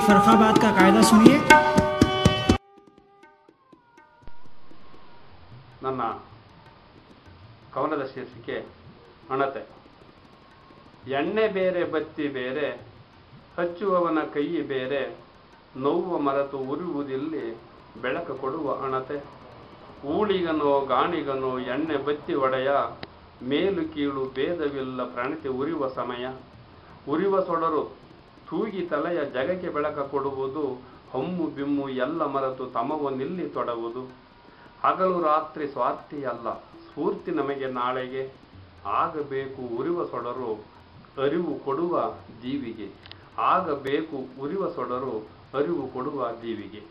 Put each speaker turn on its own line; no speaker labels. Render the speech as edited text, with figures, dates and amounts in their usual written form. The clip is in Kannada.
फर्रुखाबाद का कायदा सुनिए।
ನನ್ನ ಕವನದ ಶೀರ್ಷಿಕೆ ಅಣತೆ. ಎಣ್ಣೆ ಬೇರೆ ಬತ್ತಿ ಬೇರೆ, ಹಚ್ಚುವವನ ಕೈ ಬೇರೆ, ನೋವು ಮರೆತು ಉರಿಯುವುದಿಲ್ಲಿ ಬೆಳಕು ಕೊಡುವ ಅಣತೆ. ಊಳಿಗನೋ ಗಾಣಿಗನೋ ಎಣ್ಣೆ ಬತ್ತಿ ಒಡೆಯ, ಮೇಲು ಕೀಳು ಭೇದವಿಲ್ಲ ಪ್ರಣತಿ ಉರಿಯುವ ಸಮಯ. ಉರಿಯುವ ಸೊಡರು ತೂಗಿ ತಲೆಯ ಜಗಕ್ಕೆ ಬೆಳಕ ಕೊಡುವುದು, ಹಮ್ಮು ಬಿಮ್ಮು ಎಲ್ಲ ಮರೆತು ತಮವನ್ನಿಲ್ಲಿ ತೊಡುವುದು. ಹಗಲು ರಾತ್ರಿ ಸ್ವಾರ್ಥಿಯಲ್ಲ, ಸ್ಫೂರ್ತಿ ನಮಗೆ ನಾಳೆಗೆ, ಆಗಬೇಕು ಉರಿವ ಸೊಡರು ಅರಿವು ಕೊಡುವ ಜೀವಿಗೆ, ಆಗಬೇಕು ಉರಿವ ಸೊಡರು ಅರಿವು ಕೊಡುವ ಜೀವಿಗೆ.